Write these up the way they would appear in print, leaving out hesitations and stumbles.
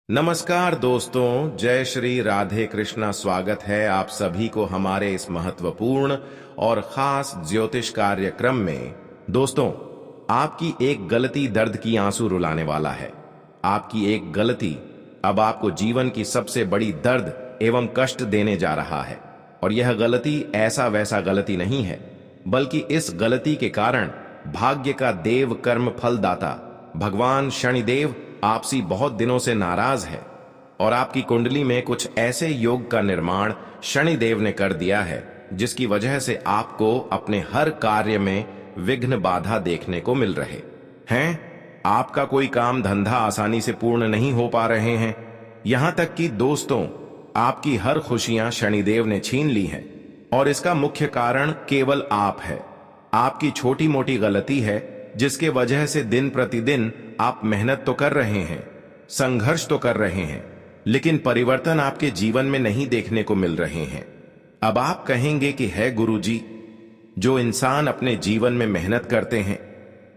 नमस्कार दोस्तों, जय श्री राधे कृष्णा। स्वागत है आप सभी को हमारे इस महत्वपूर्ण और खास ज्योतिष कार्यक्रम में। दोस्तों, आपकी एक गलती दर्द की आंसू रुलाने वाला है। आपकी एक गलती अब आपको जीवन की सबसे बड़ी दर्द एवं कष्ट देने जा रहा है। और यह गलती ऐसा वैसा गलती नहीं है, बल्कि इस गलती के कारण भाग्य का देव कर्म फलदाता भगवान शनिदेव आपसी बहुत दिनों से नाराज है और आपकी कुंडली में कुछ ऐसे योग का निर्माण शनिदेव ने कर दिया है जिसकी वजह से आपको अपने हर कार्य में विघ्न बाधा देखने को मिल रहे हैं। आपका कोई काम धंधा आसानी से पूर्ण नहीं हो पा रहे हैं। यहां तक कि दोस्तों, आपकी हर खुशियां शनिदेव ने छीन ली हैं और इसका मुख्य कारण केवल आप है। आपकी छोटी मोटी गलती है जिसके वजह से दिन प्रतिदिन आप मेहनत तो कर रहे हैं, संघर्ष तो कर रहे हैं, लेकिन परिवर्तन आपके जीवन में नहीं देखने को मिल रहे हैं। अब आप कहेंगे कि है गुरुजी, जो इंसान अपने जीवन में मेहनत करते हैं,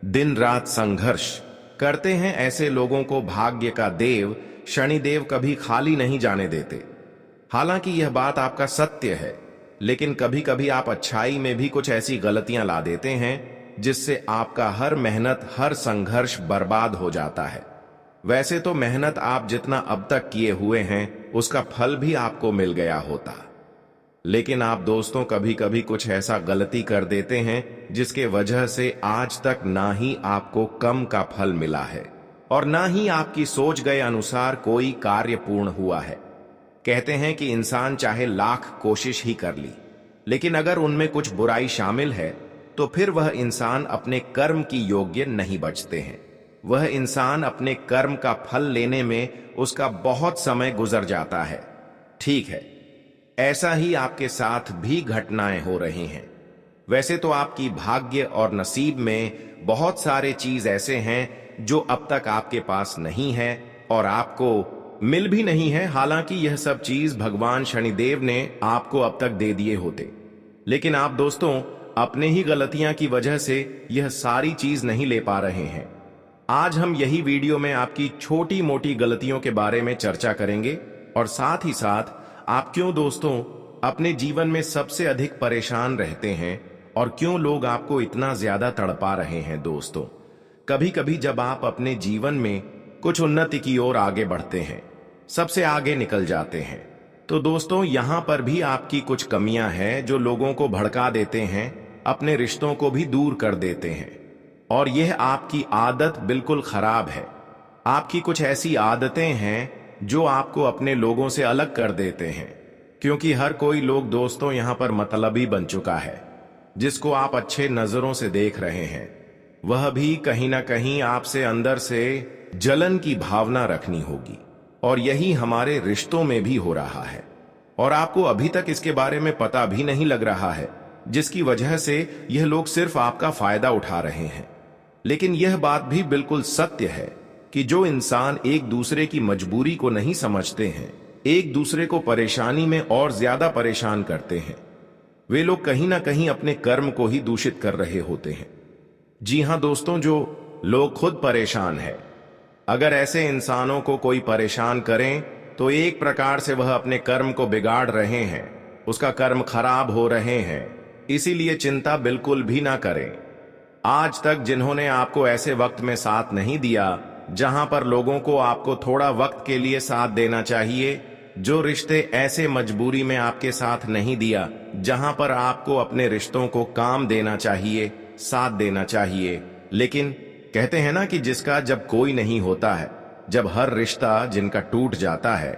दिन रात संघर्ष करते हैं, ऐसे लोगों को भाग्य का देव शनिदेव कभी खाली नहीं जाने देते। हालांकि यह बात आपका सत्य है, लेकिन कभी कभी आप अच्छाई में भी कुछ ऐसी गलतियां ला देते हैं जिससे आपका हर मेहनत, हर संघर्ष बर्बाद हो जाता है। वैसे तो मेहनत आप जितना अब तक किए हुए हैं उसका फल भी आपको मिल गया होता, लेकिन आप दोस्तों कभी कभी कुछ ऐसा गलती कर देते हैं जिसके वजह से आज तक ना ही आपको कम का फल मिला है और ना ही आपकी सोच गए अनुसार कोई कार्य पूर्ण हुआ है। कहते हैं कि इंसान चाहे लाख कोशिश ही कर ली, लेकिन अगर उनमें कुछ बुराई शामिल है तो फिर वह इंसान अपने कर्म की योग्य नहीं बचते हैं। वह इंसान अपने कर्म का फल लेने में उसका बहुत समय गुजर जाता है। ठीक है, ऐसा ही आपके साथ भी घटनाएं हो रही हैं। वैसे तो आपकी भाग्य और नसीब में बहुत सारे चीज ऐसे हैं जो अब तक आपके पास नहीं है और आपको मिल भी नहीं है। हालांकि यह सब चीज भगवान शनिदेव ने आपको अब तक दे दिए होते, लेकिन आप दोस्तों अपने ही गलतियां की वजह से यह सारी चीज नहीं ले पा रहे हैं। आज हम यही वीडियो में आपकी छोटी मोटी गलतियों के बारे में चर्चा करेंगे और साथ ही साथ आप क्यों दोस्तों अपने जीवन में सबसे अधिक परेशान रहते हैं और क्यों लोग आपको इतना ज्यादा तड़पा रहे हैं। दोस्तों, कभी कभी जब आप अपने जीवन में कुछ उन्नति की ओर आगे बढ़ते हैं, सबसे आगे निकल जाते हैं, तो दोस्तों यहां पर भी आपकी कुछ कमियां हैं जो लोगों को भड़का देते हैं, अपने रिश्तों को भी दूर कर देते हैं। और यह आपकी आदत बिल्कुल खराब है। आपकी कुछ ऐसी आदतें हैं जो आपको अपने लोगों से अलग कर देते हैं, क्योंकि हर कोई लोग दोस्तों यहां पर मतलबी बन चुका है। जिसको आप अच्छे नजरों से देख रहे हैं वह भी कहीं ना कहीं आपसे अंदर से जलन की भावना रखनी होगी, और यही हमारे रिश्तों में भी हो रहा है और आपको अभी तक इसके बारे में पता भी नहीं लग रहा है, जिसकी वजह से यह लोग सिर्फ आपका फायदा उठा रहे हैं। लेकिन यह बात भी बिल्कुल सत्य है कि जो इंसान एक दूसरे की मजबूरी को नहीं समझते हैं, एक दूसरे को परेशानी में और ज्यादा परेशान करते हैं, वे लोग कहीं ना कहीं अपने कर्म को ही दूषित कर रहे होते हैं। जी हां दोस्तों, जो लोग खुद परेशान है, अगर ऐसे इंसानों को कोई परेशान करें तो एक प्रकार से वह अपने कर्म को बिगाड़ रहे हैं, उसका कर्म खराब हो रहे हैं। इसीलिए चिंता बिल्कुल भी ना करें। आज तक जिन्होंने आपको ऐसे वक्त में साथ नहीं दिया जहां पर लोगों को आपको थोड़ा वक्त के लिए साथ देना चाहिए, जो रिश्ते ऐसे मजबूरी में आपके साथ नहीं दिया जहां पर आपको अपने रिश्तों को काम देना चाहिए, साथ देना चाहिए, लेकिन कहते हैं ना कि जिसका जब कोई नहीं होता है, जब हर रिश्ता जिनका टूट जाता है,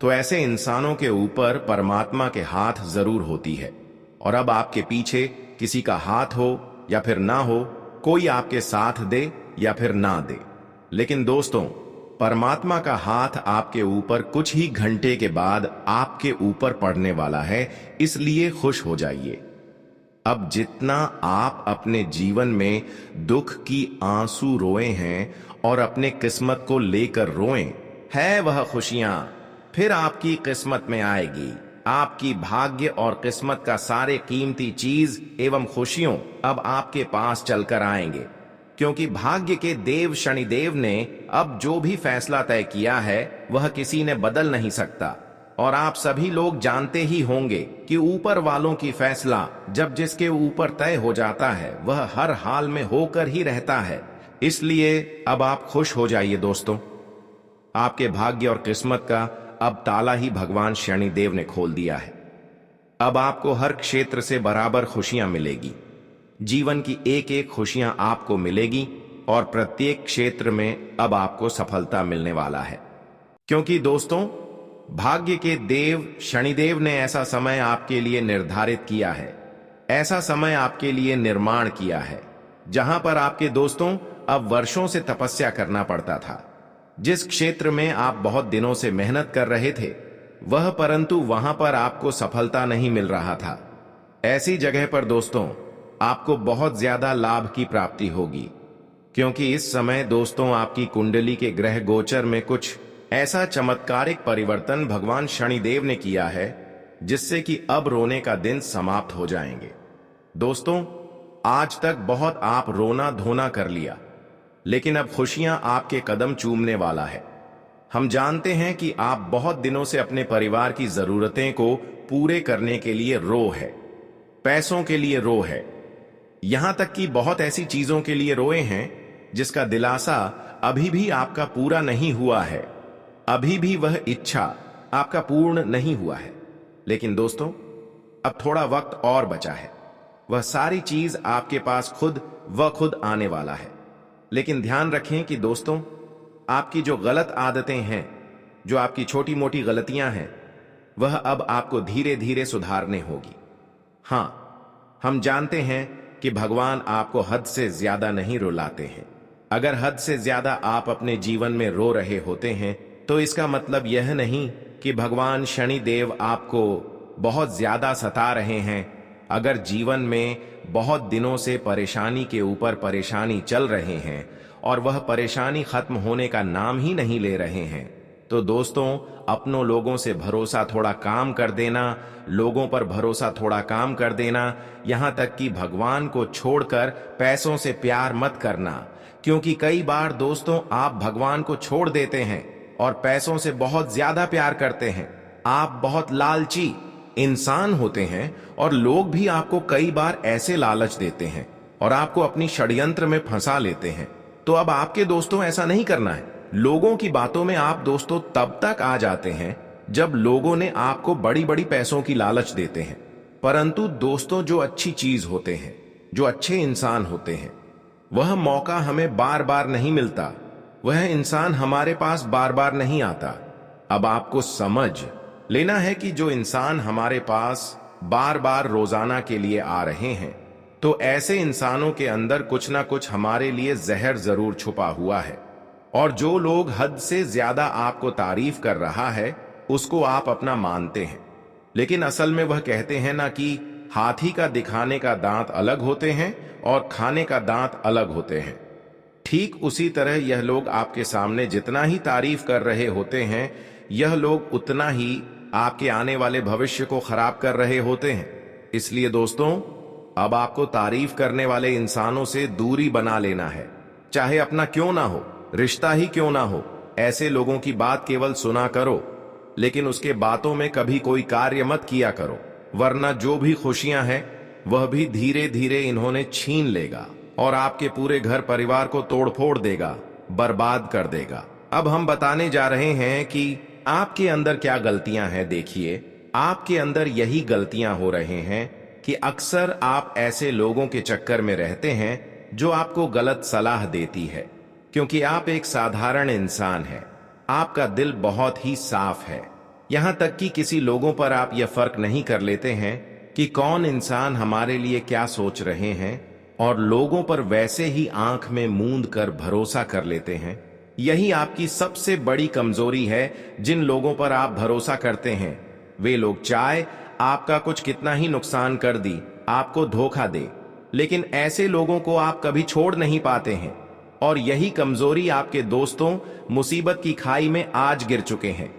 तो ऐसे इंसानों के ऊपर परमात्मा के हाथ जरूर होती है। और अब आपके पीछे किसी का हाथ हो या फिर ना हो, कोई आपके साथ दे या फिर ना दे, लेकिन दोस्तों परमात्मा का हाथ आपके ऊपर कुछ ही घंटे के बाद आपके ऊपर पड़ने वाला है, इसलिए खुश हो जाइए। अब जितना आप अपने जीवन में दुख की आंसू रोए हैं और अपने किस्मत को लेकर रोएं, है वह खुशियां फिर आपकी किस्मत में आएगी। आपकी भाग्य और किस्मत का सारे कीमती चीज एवं खुशियों अब आपके पास चलकर आएंगे, क्योंकि भाग्य के देव शनिदेव ने अब जो भी फैसला तय किया है वह किसी ने बदल नहीं सकता। और आप सभी लोग जानते ही होंगे कि ऊपर वालों की फैसला जब जिसके ऊपर तय हो जाता है वह हर हाल में होकर ही रहता है। इसलिए अब आप खुश हो जाइए दोस्तों। आपके भाग्य और किस्मत का अब ताला ही भगवान शनिदेव ने खोल दिया है। अब आपको हर क्षेत्र से बराबर खुशियां मिलेगी। जीवन की एक एक खुशियां आपको मिलेगी और प्रत्येक क्षेत्र में अब आपको सफलता मिलने वाला है। क्योंकि दोस्तों, भाग्य के देव शनिदेव ने ऐसा समय आपके लिए निर्धारित किया है, ऐसा समय आपके लिए निर्माण किया है जहां पर आपके दोस्तों अब वर्षों से तपस्या करना पड़ता था। जिस क्षेत्र में आप बहुत दिनों से मेहनत कर रहे थे वह परंतु वहां पर आपको सफलता नहीं मिल रहा था, ऐसी जगह पर दोस्तों आपको बहुत ज्यादा लाभ की प्राप्ति होगी। क्योंकि इस समय दोस्तों आपकी कुंडली के ग्रह गोचर में कुछ ऐसा चमत्कारिक परिवर्तन भगवान शनिदेव ने किया है जिससे कि अब रोने का दिन समाप्त हो जाएंगे। दोस्तों, आज तक बहुत आप रोना धोना कर लिया, लेकिन अब खुशियां आपके कदम चूमने वाला है। हम जानते हैं कि आप बहुत दिनों से अपने परिवार की जरूरतें को पूरे करने के लिए रो है, पैसों के लिए रो है, यहां तक कि बहुत ऐसी चीजों के लिए रोए हैं जिसका दिलासा अभी भी आपका पूरा नहीं हुआ है, अभी भी वह इच्छा आपका पूर्ण नहीं हुआ है। लेकिन दोस्तों, अब थोड़ा वक्त और बचा है, वह सारी चीज आपके पास खुद आने वाला है। लेकिन ध्यान रखें कि दोस्तों, आपकी जो गलत आदतें हैं, जो आपकी छोटी मोटी गलतियां हैं, वह अब आपको धीरे धीरे सुधारने होगी। हां, हम जानते हैं कि भगवान आपको हद से ज्यादा नहीं रुलाते हैं। अगर हद से ज्यादा आप अपने जीवन में रो रहे होते हैं तो इसका मतलब यह नहीं कि भगवान शनिदेव आपको बहुत ज्यादा सता रहे हैं। अगर जीवन में बहुत दिनों से परेशानी के ऊपर परेशानी चल रहे हैं और वह परेशानी खत्म होने का नाम ही नहीं ले रहे हैं, तो दोस्तों अपनों लोगों से भरोसा थोड़ा काम कर देना, लोगों पर भरोसा थोड़ा काम कर देना, यहां तक कि भगवान को छोड़कर पैसों से प्यार मत करना। क्योंकि कई बार दोस्तों आप भगवान को छोड़ देते हैं और पैसों से बहुत ज्यादा प्यार करते हैं। आप बहुत लालची इंसान होते हैं और लोग भी आपको कई बार ऐसे लालच देते हैं और आपको अपनी षड्यंत्र में फंसा लेते हैं। तो अब आपके दोस्तों ऐसा नहीं करना है। लोगों की बातों में आप दोस्तों तब तक आ जाते हैं जब लोगों ने आपको बड़ी बड़ी पैसों की लालच देते हैं। परंतु दोस्तों, जो अच्छी चीज होते हैं, जो अच्छे इंसान होते हैं, वह मौका हमें बार बार नहीं मिलता, वह इंसान हमारे पास बार बार नहीं आता। अब आपको समझ लेना है कि जो इंसान हमारे पास बार बार रोजाना के लिए आ रहे हैं, तो ऐसे इंसानों के अंदर कुछ ना कुछ हमारे लिए जहर जरूर छुपा हुआ है। और जो लोग हद से ज्यादा आपको तारीफ कर रहा है उसको आप अपना मानते हैं, लेकिन असल में वह कहते हैं ना कि हाथी का दिखाने का दांत अलग होते हैं और खाने का दांत अलग होते हैं। ठीक उसी तरह यह लोग आपके सामने जितना ही तारीफ कर रहे होते हैं, यह लोग उतना ही आपके आने वाले भविष्य को खराब कर रहे होते हैं। इसलिए दोस्तों, अब आपको तारीफ करने वाले इंसानों से दूरी बना लेना है। चाहे अपना क्यों ना हो, रिश्ता ही क्यों ना हो, ऐसे लोगों की बात केवल सुना करो, लेकिन उसके बातों में कभी कोई कार्य मत किया करो, वरना जो भी खुशियां हैं वह भी धीरे धीरे इन्होंने छीन लेगा और आपके पूरे घर परिवार को तोड़ फोड़ देगा, बर्बाद कर देगा। अब हम बताने जा रहे हैं कि आपके अंदर क्या गलतियां हैं। देखिए, आपके अंदर यही गलतियां हो रहे हैं कि अक्सर आप ऐसे लोगों के चक्कर में रहते हैं जो आपको गलत सलाह देती है। क्योंकि आप एक साधारण इंसान हैं, आपका दिल बहुत ही साफ है, यहां तक कि किसी लोगों पर आप यह फर्क नहीं कर लेते हैं कि कौन इंसान हमारे लिए क्या सोच रहे हैं, और लोगों पर वैसे ही आंख में मूंद कर भरोसा कर लेते हैं। यही आपकी सबसे बड़ी कमजोरी है। जिन लोगों पर आप भरोसा करते हैं वे लोग चाहे आपका कुछ कितना ही नुकसान कर दी, आपको धोखा दे, लेकिन ऐसे लोगों को आप कभी छोड़ नहीं पाते हैं। और यही कमजोरी आपके दोस्तों मुसीबत की खाई में आज गिर चुके हैं।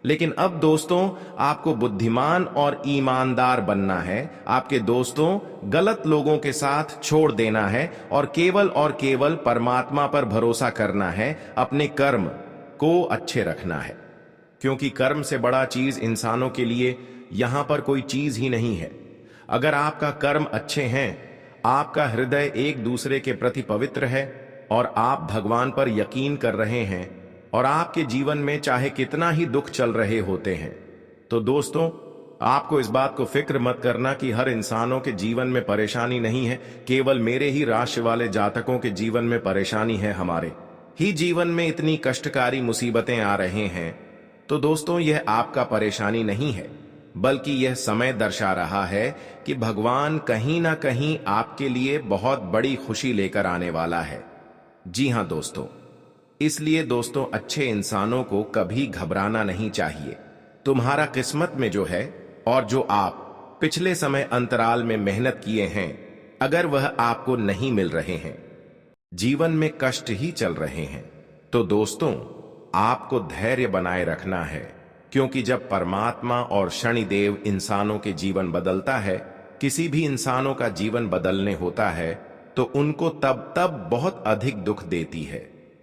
लेकिन अब दोस्तों आपको बुद्धिमान और ईमानदार बनना है। आपके दोस्तों गलत लोगों के साथ छोड़ देना है और केवल परमात्मा पर भरोसा करना है। अपने कर्म को अच्छे रखना है, क्योंकि कर्म से बड़ा चीज इंसानों के लिए यहां पर कोई चीज ही नहीं है। अगर आपका कर्म अच्छे हैं, आपका हृदय एक दूसरे के प्रति पवित्र है और आप भगवान पर यकीन कर रहे हैं और आपके जीवन में चाहे कितना ही दुख चल रहे होते हैं, तो दोस्तों आपको इस बात को फिक्र मत करना कि हर इंसानों के जीवन में परेशानी नहीं है, केवल मेरे ही राशि वाले जातकों के जीवन में परेशानी है। हमारे ही जीवन में इतनी कष्टकारी मुसीबतें आ रहे हैं। तो दोस्तों यह आपका परेशानी नहीं है, बल्कि यह समय दर्शा रहा है कि भगवान कहीं ना कहीं आपके लिए बहुत बड़ी खुशी लेकर आने वाला है। जी हां दोस्तों, इसलिए दोस्तों अच्छे इंसानों को कभी घबराना नहीं चाहिए। तुम्हारा किस्मत में जो है और जो आप पिछले समय अंतराल में मेहनत किए हैं, अगर वह आपको नहीं मिल रहे हैं, जीवन में कष्ट ही चल रहे हैं, तो दोस्तों आपको धैर्य बनाए रखना है। क्योंकि जब परमात्मा और शनिदेव इंसानों के जीवन बदलता है, किसी भी इंसानों का जीवन बदलने होता है, तो उनको तब बहुत अधिक दुख देती है।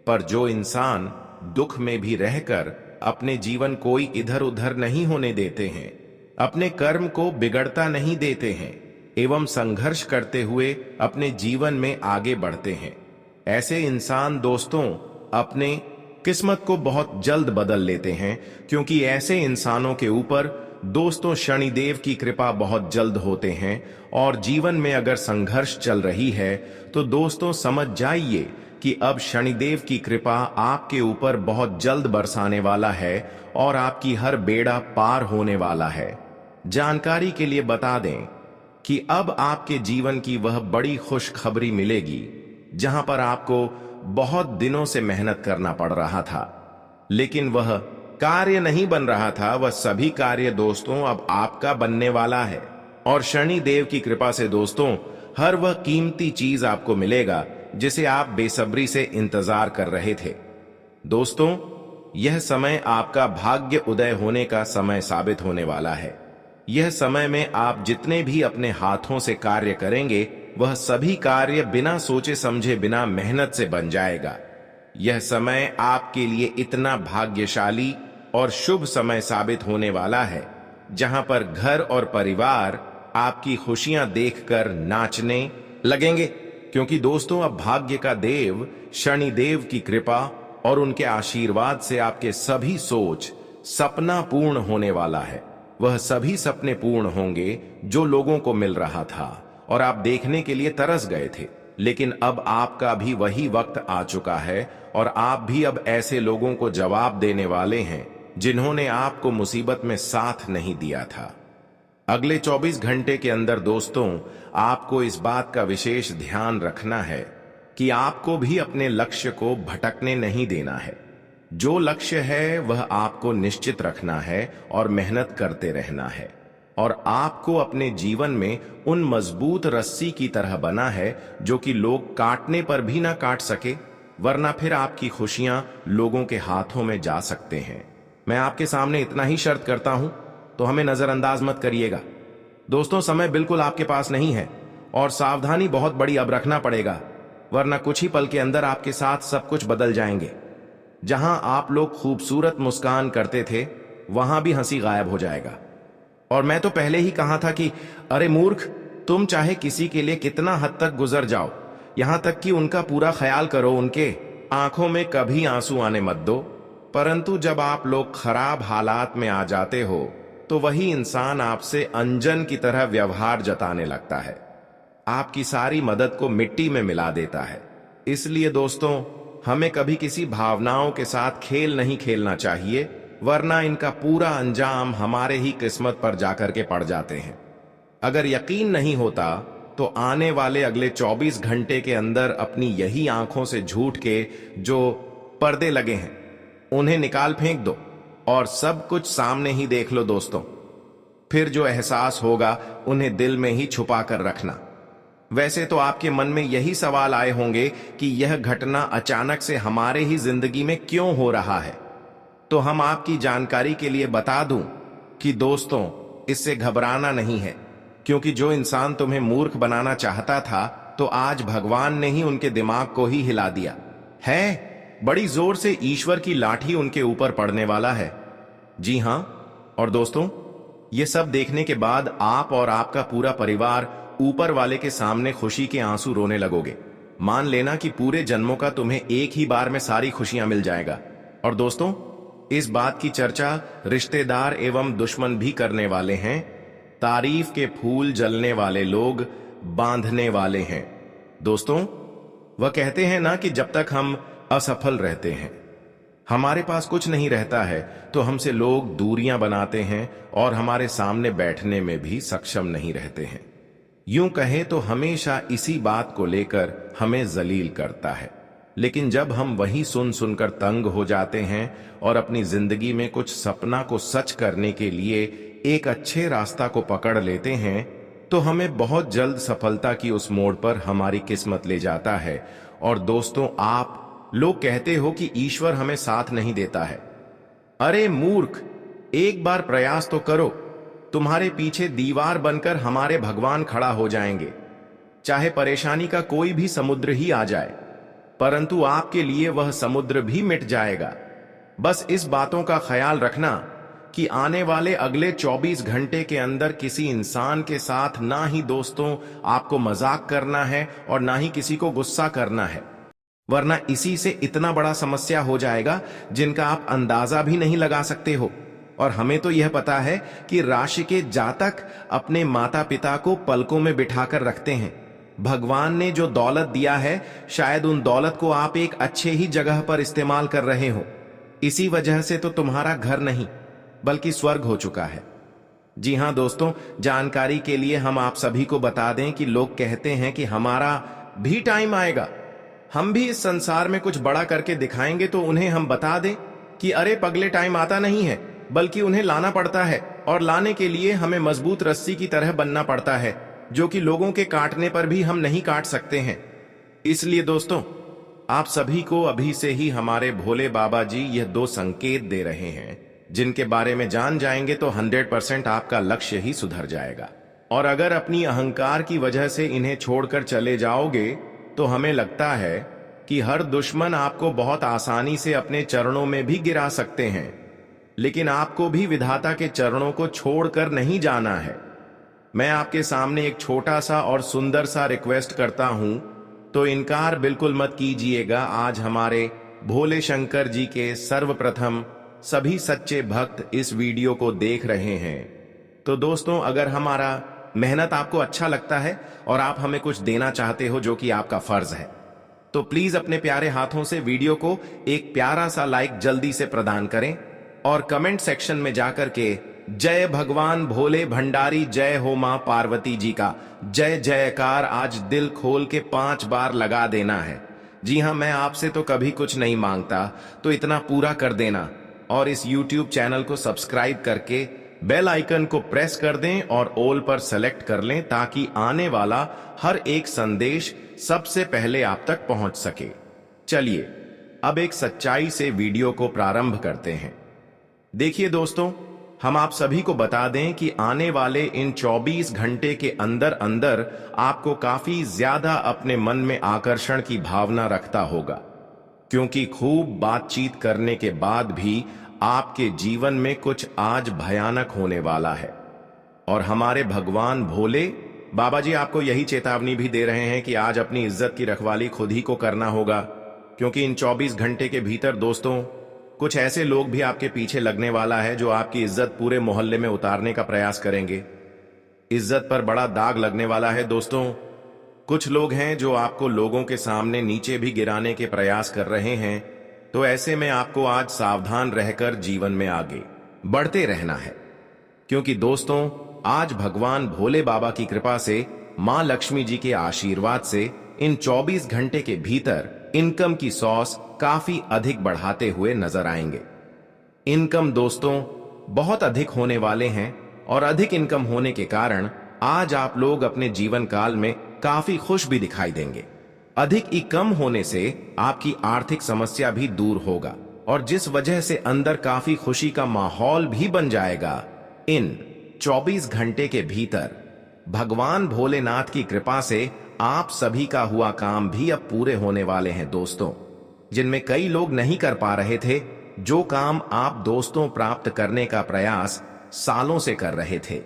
पर जो इंसान दुख में भी रहकर अपने जीवन कोई इधर उधर नहीं होने देते हैं, अपने कर्म को बिगड़ता नहीं देते हैं एवं संघर्ष करते हुए अपने जीवन में आगे बढ़ते हैं, ऐसे इंसान दोस्तों अपने किस्मत को बहुत जल्द बदल लेते हैं। क्योंकि ऐसे इंसानों के ऊपर दोस्तों शनिदेव की कृपा बहुत जल्द होते हैं। और जीवन में अगर संघर्ष चल रही है, तो दोस्तों समझ जाइए कि अब शनिदेव की कृपा आपके ऊपर बहुत जल्द बरसाने वाला है और आपकी हर बेड़ा पार होने वाला है। जानकारी के लिए बता दें कि अब आपके जीवन की वह बड़ी खुशखबरी मिलेगी, जहां पर आपको बहुत दिनों से मेहनत करना पड़ रहा था, लेकिन वह कार्य नहीं बन रहा था। वह सभी कार्य दोस्तों अब आपका बनने वाला है और शनि देव की कृपा से दोस्तों हर वह कीमती चीज आपको मिलेगा जिसे आप बेसब्री से इंतजार कर रहे थे। दोस्तों यह समय आपका भाग्य उदय होने का समय साबित होने वाला है। यह समय में आप जितने भी अपने हाथों से कार्य करेंगे, वह सभी कार्य बिना सोचे समझे, बिना मेहनत से बन जाएगा। यह समय आपके लिए इतना भाग्यशाली और शुभ समय साबित होने वाला है, जहां पर घर और परिवार आपकी खुशियां देखकर नाचने लगेंगे। क्योंकि दोस्तों अब भाग्य का देव शनि देव की कृपा और उनके आशीर्वाद से आपके सभी सोच सपना पूर्ण होने वाला है। वह सभी सपने पूर्ण होंगे जो लोगों को मिल रहा था और आप देखने के लिए तरस गए थे, लेकिन अब आपका भी वही वक्त आ चुका है और आप भी अब ऐसे लोगों को जवाब देने वाले हैं जिन्होंने आपको मुसीबत में साथ नहीं दिया था। अगले 24 घंटे के अंदर दोस्तों आपको इस बात का विशेष ध्यान रखना है कि आपको भी अपने लक्ष्य को भटकने नहीं देना है। जो लक्ष्य है वह आपको निश्चित रखना है और मेहनत करते रहना है। और आपको अपने जीवन में उन मजबूत रस्सी की तरह बना है जो कि लोग काटने पर भी ना काट सके, वरना फिर आपकी खुशियां लोगों के हाथों में जा सकते हैं। मैं आपके सामने इतना ही शर्त करता हूं, तो हमें नजरअंदाज मत करिएगा। दोस्तों समय बिल्कुल आपके पास नहीं है और सावधानी बहुत बड़ी अब रखना पड़ेगा, वरना कुछ ही पल के अंदर आपके साथ सब कुछ बदल जाएंगे। जहां आप लोग खूबसूरत मुस्कान करते थे, वहां भी हंसी गायब हो जाएगा। और मैं तो पहले ही कहा था कि अरे मूर्ख, तुम चाहे किसी के लिए कितना हद तक गुजर जाओ, यहां तक कि उनका पूरा ख्याल करो, उनके आंखों में कभी आंसू आने मत दो। परंतु जब आप लोग खराब हालात में आ जाते हो, तो वही इंसान आपसे अंजन की तरह व्यवहार जताने लगता है, आपकी सारी मदद को मिट्टी में मिला देता है। इसलिए दोस्तों हमें कभी किसी भावनाओं के साथ खेल नहीं खेलना चाहिए, वरना इनका पूरा अंजाम हमारे ही किस्मत पर जाकर के पड़ जाते हैं। अगर यकीन नहीं होता तो आने वाले अगले 24 घंटे के अंदर अपनी यही आंखों से झूठ के जो पर्दे लगे हैं उन्हें निकाल फेंक दो और सब कुछ सामने ही देख लो दोस्तों। फिर जो एहसास होगा उन्हें दिल में ही छुपा कर रखना। वैसे तो आपके मन में यही सवाल आए होंगे कि यह घटना अचानक से हमारे ही जिंदगी में क्यों हो रहा है। तो हम आपकी जानकारी के लिए बता दूं कि दोस्तों, इससे घबराना नहीं है, क्योंकि जो इंसान तुम्हें मूर्ख बनाना चाहता था, तो आज भगवान ने ही उनके दिमाग को ही हिला दिया है। बड़ी जोर से ईश्वर की लाठी उनके ऊपर पड़ने वाला है। जी हां, और दोस्तों, ये सब देखने के बाद आप और आपका पूरा परिवार ऊपर वाले के सामने खुशी के आंसू रोने लगोगे। मान लेना कि पूरे जन्मों का तुम्हें एक ही बार में सारी खुशियां मिल जाएगा। और दोस्तों, इस बात की चर्चा रिश्तेदार एवं दुश्मन भी करने वाले हैं। तारीफ के फूल जलने वाले लोग बांधने वाले हैं। दोस्तों, वह कहते हैं ना कि जब तक हम असफल रहते हैं, हमारे पास कुछ नहीं रहता है, तो हमसे लोग दूरियां बनाते हैं और हमारे सामने बैठने में भी सक्षम नहीं रहते हैं। यूं कहें तो हमेशा इसी बात को लेकर हमें जलील करता है। लेकिन जब हम वही सुन सुनकर तंग हो जाते हैं और अपनी जिंदगी में कुछ सपना को सच करने के लिए एक अच्छे रास्ता को पकड़ लेते हैं, तो हमें बहुत जल्द सफलता की उस मोड़ पर हमारी किस्मत ले जाता है। और दोस्तों, आप लोग कहते हो कि ईश्वर हमें साथ नहीं देता है। अरे मूर्ख, एक बार प्रयास तो करो। तुम्हारे पीछे दीवार बनकर हमारे भगवान खड़ा हो जाएंगे, चाहे परेशानी का कोई भी समुद्र ही आ जाए, परंतु आपके लिए वह समुद्र भी मिट जाएगा। बस इस बातों का ख्याल रखना कि आने वाले अगले 24 घंटे के अंदर किसी इंसान के साथ ना ही दोस्तों आपको मजाक करना है और ना ही किसी को गुस्सा करना है, वरना इसी से इतना बड़ा समस्या हो जाएगा जिनका आप अंदाजा भी नहीं लगा सकते हो। और हमें तो यह पता है कि राशि के जातक अपने माता पिता को पलकों में बिठाकर रखते हैं। भगवान ने जो दौलत दिया है, शायद उन दौलत को आप एक अच्छे ही जगह पर इस्तेमाल कर रहे हो। इसी वजह से तो तुम्हारा घर नहीं बल्कि स्वर्ग हो चुका है। जी हां दोस्तों, जानकारी के लिए हम आप सभी को बता दें कि लोग कहते हैं कि हमारा भी टाइम आएगा, हम भी इस संसार में कुछ बड़ा करके दिखाएंगे। तो उन्हें हम बता दें कि अरे पगले, टाइम आता नहीं है, बल्कि उन्हें लाना पड़ता है। और लाने के लिए हमें मजबूत रस्सी की तरह बनना पड़ता है, जो कि लोगों के काटने पर भी हम नहीं काट सकते हैं। इसलिए दोस्तों, आप सभी को अभी से ही हमारे भोले बाबा जी यह 2 संकेत दे रहे हैं, जिनके बारे में जान जाएंगे तो 100% आपका लक्ष्य ही सुधर जाएगा। और अगर अपनी अहंकार की वजह से इन्हें छोड़कर चले जाओगे, तो हमें लगता है कि हर दुश्मन आपको बहुत आसानी से अपने चरणों में भी गिरा सकते हैं। लेकिन आपको भी विधाता के चरणों को छोड़कर नहीं जाना है। मैं आपके सामने एक छोटा सा और सुंदर सा रिक्वेस्ट करता हूं, तो इनकार बिल्कुल मत कीजिएगा। आज हमारे भोले शंकर जी के सर्वप्रथम सभी सच्चे भक्त इस वीडियो को देख रहे हैं। तो दोस्तों, अगर हमारा मेहनत आपको अच्छा लगता है और आप हमें कुछ देना चाहते हो, जो कि आपका फर्ज है, तो प्लीज अपने प्यारे हाथों से वीडियो को एक प्यारा सा लाइक जल्दी से प्रदान करें और कमेंट सेक्शन में जाकर के जय भगवान भोले भंडारी, जय हो मां पार्वती जी का जय जयकार आज दिल खोल के 5 बार लगा देना है। जी हां, मैं आपसे तो कभी कुछ नहीं मांगता, तो इतना पूरा कर देना और इस YouTube चैनल को सब्सक्राइब करके बेल आइकन को प्रेस कर दें और ऑल पर सेलेक्ट कर लें, ताकि आने वाला हर एक संदेश सबसे पहले आप तक पहुंच सके। चलिए अब एक सच्चाई से वीडियो को प्रारंभ करते हैं। देखिए दोस्तों, हम आप सभी को बता दें कि आने वाले इन 24 घंटे के अंदर अंदर आपको काफी ज्यादा अपने मन में आकर्षण की भावना रखता होगा, क्योंकि खूब बातचीत करने के बाद भी आपके जीवन में कुछ आज भयानक होने वाला है। और हमारे भगवान भोले बाबा जी आपको यही चेतावनी भी दे रहे हैं कि आज अपनी इज्जत की रखवाली खुद ही को करना होगा, क्योंकि इन 24 घंटे के भीतर दोस्तों कुछ ऐसे लोग भी आपके पीछे लगने वाला है, जो आपकी इज्जत पूरे मोहल्ले में उतारने का प्रयास करेंगे। इज्जत पर बड़ा दाग लगने वाला है दोस्तों। कुछ लोग हैं जो आपको लोगों के सामने नीचे भी गिराने के प्रयास कर रहे हैं। तो ऐसे में आपको आज सावधान रहकर जीवन में आगे बढ़ते रहना है, क्योंकि दोस्तों आज भगवान भोले बाबा की कृपा से, मां लक्ष्मी जी के आशीर्वाद से इन 24 घंटे के भीतर इनकम की सॉस काफी अधिक बढ़ाते हुए नजर आएंगे। इनकम दोस्तों बहुत अधिक होने वाले हैं और अधिक इनकम होने के कारण आज आप लोग अपने जीवन काल में काफी खुश भी दिखाई देंगे। अधिक इनकम होने से आपकी आर्थिक समस्या भी दूर होगा और जिस वजह से अंदर काफी खुशी का माहौल भी बन जाएगा। इन 24 घंटे के भीतर भगवान भोलेनाथ की कृपा से आप सभी का हुआ काम भी अब पूरे होने वाले हैं दोस्तों, जिनमें कई लोग नहीं कर पा रहे थे। जो काम आप दोस्तों प्राप्त करने का प्रयास सालों से कर रहे थे,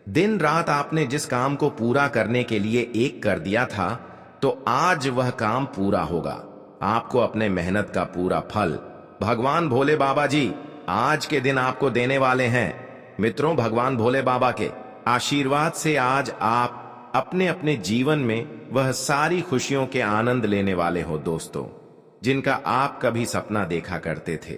दिन रात आपने जिस काम को पूरा करने के लिए एक कर दिया था, तो आज वह काम पूरा होगा। आपको अपने मेहनत का पूरा फल भगवान भोले बाबा जी आज के दिन आपको देने वाले हैं। मित्रों, भगवान भोले बाबा के आशीर्वाद से आज आप अपने अपने जीवन में वह सारी खुशियों के आनंद लेने वाले हो दोस्तों, जिनका आप कभी सपना देखा करते थे।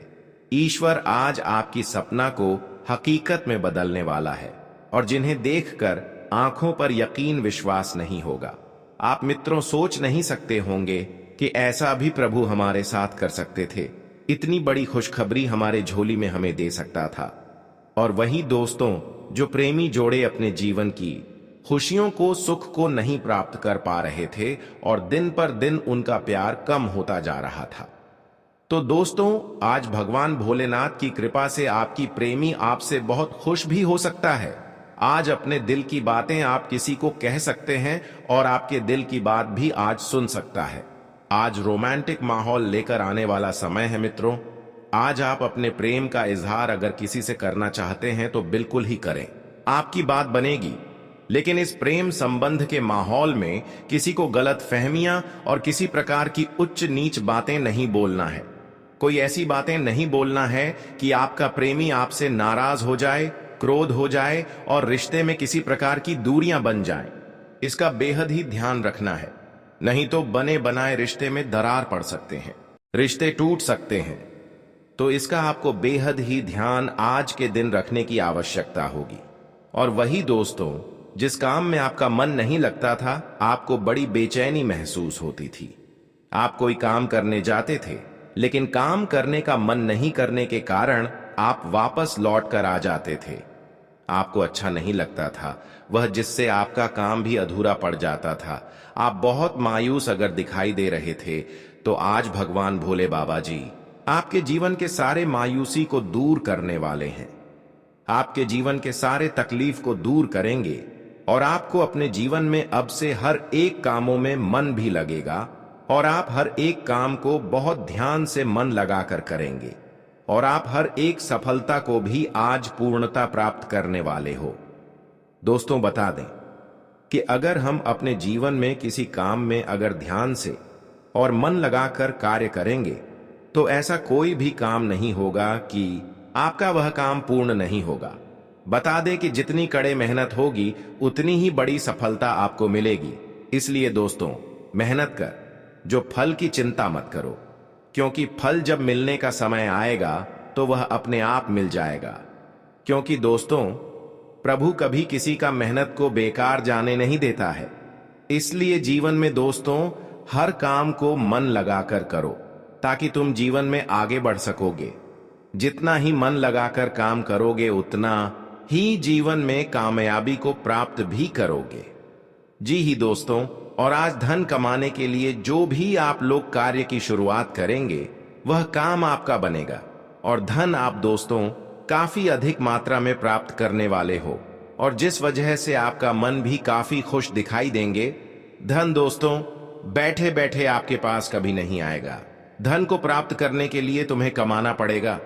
ईश्वर आज आपकी सपना को हकीकत में बदलने वाला है, और जिन्हें देखकर आंखों पर यकीन विश्वास नहीं होगा। आप मित्रों सोच नहीं सकते होंगे कि ऐसा भी प्रभु हमारे साथ कर सकते थे। इतनी बड़ी खुशखबरी हमारे झोली में हमें दे सकता था। और वही दोस्तों, जो प्रेमी जोड़े अपने जीवन की खुशियों को, सुख को नहीं प्राप्त कर पा रहे थे और दिन पर दिन उनका प्यार कम होता जा रहा था। तो दोस्तों, आज भगवान भोलेनाथ की कृपा से आपकी प्रेमी आपसे बहुत खुश भी हो सकता है। आज अपने दिल की बातें आप किसी को कह सकते हैं और आपके दिल की बात भी आज सुन सकता है। आज रोमांटिक माहौल लेकर आने वाला समय है मित्रों। आज आप अपने प्रेम का इजहार अगर किसी से करना चाहते हैं तो बिल्कुल ही करें, आपकी बात बनेगी। लेकिन इस प्रेम संबंध के माहौल में किसी को गलत फहमियां और किसी प्रकार की उच्च नीच बातें नहीं बोलना है। कोई ऐसी बातें नहीं बोलना है कि आपका प्रेमी आपसे नाराज हो जाए, क्रोध हो जाए और रिश्ते में किसी प्रकार की दूरियां बन जाएं। इसका बेहद ही ध्यान रखना है, नहीं तो बने बनाए रिश्ते में दरार पड़ सकते हैं, रिश्ते टूट सकते हैं। तो इसका आपको बेहद ही ध्यान आज के दिन रखने की आवश्यकता होगी। और वही दोस्तों, जिस काम में आपका मन नहीं लगता था, आपको बड़ी बेचैनी महसूस होती थी। आप कोई काम करने जाते थे, लेकिन काम करने का मन नहीं करने के कारण आप वापस लौट कर आ जाते थे। आपको अच्छा नहीं लगता था वह, जिससे आपका काम भी अधूरा पड़ जाता था। आप बहुत मायूस अगर दिखाई दे रहे थे, तो आज भगवान भोले बाबा जी आपके जीवन के सारे मायूसी को दूर करने वाले हैं। आपके जीवन के सारे तकलीफ को दूर करेंगे और आपको अपने जीवन में अब से हर एक कामों में मन भी लगेगा और आप हर एक काम को बहुत ध्यान से मन लगाकर करेंगे और आप हर एक सफलता को भी आज पूर्णता प्राप्त करने वाले हो। दोस्तों, बता दें कि अगर हम अपने जीवन में किसी काम में अगर ध्यान से और मन लगाकर कार्य करेंगे, तो ऐसा कोई भी काम नहीं होगा कि आपका वह काम पूर्ण नहीं होगा। बता दें कि जितनी कड़े मेहनत होगी उतनी ही बड़ी सफलता आपको मिलेगी। इसलिए दोस्तों, मेहनत कर, जो फल की चिंता मत करो, क्योंकि फल जब मिलने का समय आएगा तो वह अपने आप मिल जाएगा। क्योंकि दोस्तों, प्रभु कभी किसी का मेहनत को बेकार जाने नहीं देता है। इसलिए जीवन में दोस्तों, हर काम को मन लगाकर करो, ताकि तुम जीवन में आगे बढ़ सकोगे। जितना ही मन लगाकर काम करोगे, उतना ही जीवन में कामयाबी को प्राप्त भी करोगे। जी ही दोस्तों, और आज धन कमाने के लिए जो भी आप लोग कार्य की शुरुआत करेंगे, वह काम आपका बनेगा और धन आप दोस्तों काफी अधिक मात्रा में प्राप्त करने वाले हो, और जिस वजह से आपका मन भी काफी खुश दिखाई देंगे। धन दोस्तों बैठे बैठे आपके पास कभी नहीं आएगा। धन को प्राप्त करने के लिए तुम्हें कमाना पड़ेगा,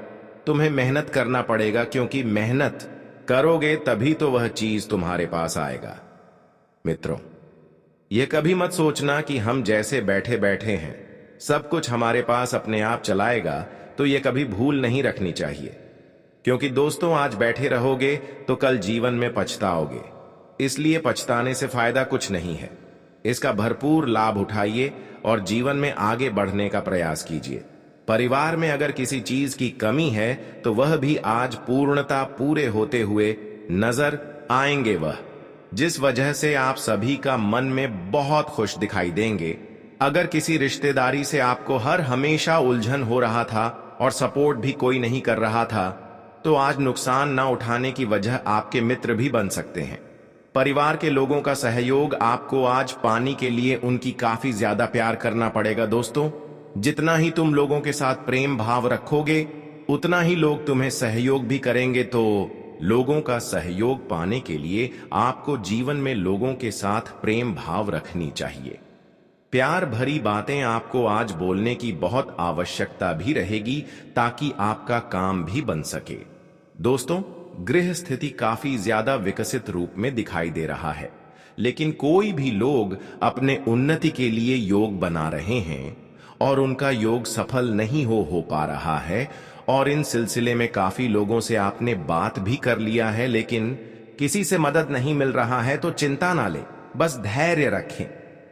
तुम्हें मेहनत करना पड़ेगा, क्योंकि मेहनत करोगे तभी तो वह चीज तुम्हारे पास आएगा। मित्रों, यह कभी मत सोचना कि हम जैसे बैठे बैठे हैं सब कुछ हमारे पास अपने आप चलाएगा, तो यह कभी भूल नहीं रखनी चाहिए। क्योंकि दोस्तों, आज बैठे रहोगे तो कल जीवन में पछताओगे। इसलिए पछताने से फायदा कुछ नहीं है। इसका भरपूर लाभ उठाइए और जीवन में आगे बढ़ने का प्रयास कीजिए। परिवार में अगर किसी चीज की कमी है तो वह भी आज पूर्णता पूरे होते हुए नजर आएंगे, वह जिस वजह से आप सभी का मन में बहुत खुश दिखाई देंगे। अगर किसी रिश्तेदारी से आपको हर हमेशा उलझन हो रहा था और सपोर्ट भी कोई नहीं कर रहा था, तो आज नुकसान न उठाने की वजह आपके मित्र भी बन सकते हैं। परिवार के लोगों का सहयोग आपको आज पाने के लिए उनकी काफी ज्यादा प्यार करना पड़ेगा दोस्तों, जितना ही तुम लोगों के साथ प्रेम भाव रखोगे उतना ही लोग तुम्हें सहयोग भी करेंगे। तो लोगों का सहयोग पाने के लिए आपको जीवन में लोगों के साथ प्रेम भाव रखनी चाहिए। प्यार भरी बातें आपको आज बोलने की बहुत आवश्यकता भी रहेगी ताकि आपका काम भी बन सके। दोस्तों, गृह स्थिति काफी ज्यादा विकसित रूप में दिखाई दे रहा है, लेकिन कोई भी लोग अपने उन्नति के लिए योग बना रहे हैं और उनका योग सफल नहीं हो पा रहा है। और इन सिलसिले में काफी लोगों से आपने बात भी कर लिया है, लेकिन किसी से मदद नहीं मिल रहा है। तो चिंता ना ले, बस धैर्य रखें,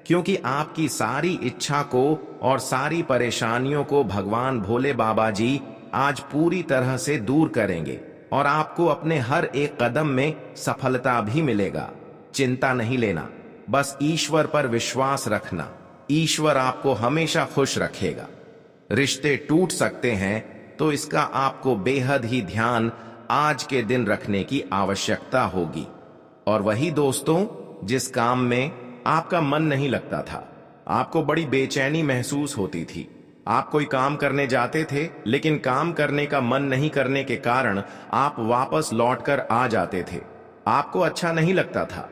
क्योंकि आपकी सारी इच्छा को और सारी परेशानियों को भगवान भोले बाबा जी आज पूरी तरह से दूर करेंगे और आपको अपने हर एक कदम में सफलता भी मिलेगा। चिंता नहीं लेना, बस ईश्वर पर विश्वास रखना। ईश्वर आपको हमेशा खुश रखेगा। रिश्ते टूट सकते हैं, तो इसका आपको बेहद ही ध्यान आज के दिन रखने की आवश्यकता होगी। और वही दोस्तों, जिस काम में आपका मन नहीं लगता था, आपको बड़ी बेचैनी महसूस होती थी, आप कोई काम करने जाते थे लेकिन काम करने का मन नहीं करने के कारण आप वापस लौटकर आ जाते थे, आपको अच्छा नहीं लगता था,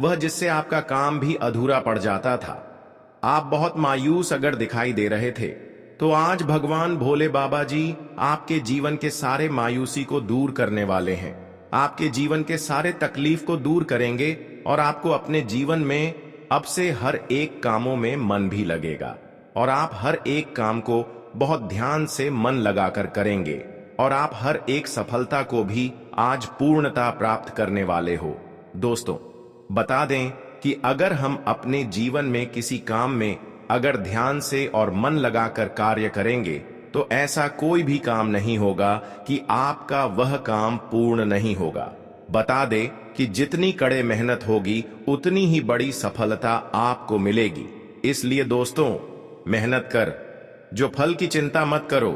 वह जिससे आपका काम भी अधूरा पड़ जाता था, आप बहुत मायूस अगर दिखाई दे रहे थे, तो आज भगवान भोले बाबा जी आपके जीवन के सारे मायूसी को दूर करने वाले हैं। आपके जीवन के सारे तकलीफ को दूर करेंगे और आपको अपने जीवन में अब से हर एक कामों में मन भी लगेगा और आप हर एक काम को बहुत ध्यान से मन लगाकर करेंगे और आप हर एक सफलता को भी आज पूर्णता प्राप्त करने वाले हो। दोस्तों, बता दें कि अगर हम अपने जीवन में किसी काम में अगर ध्यान से और मन लगाकर कार्य करेंगे तो ऐसा कोई भी काम नहीं होगा कि आपका वह काम पूर्ण नहीं होगा। बता दे कि जितनी कड़े मेहनत होगी उतनी ही बड़ी सफलता आपको मिलेगी। इसलिए दोस्तों, मेहनत कर, जो फल की चिंता मत करो,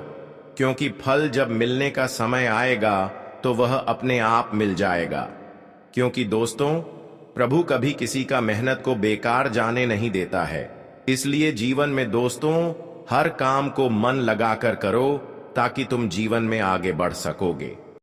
क्योंकि फल जब मिलने का समय आएगा तो वह अपने आप मिल जाएगा। क्योंकि दोस्तों, प्रभु कभी किसी का मेहनत को बेकार जाने नहीं देता है। इसलिए जीवन में दोस्तों हर काम को मन लगाकर करो ताकि तुम जीवन में आगे बढ़ सकोगे।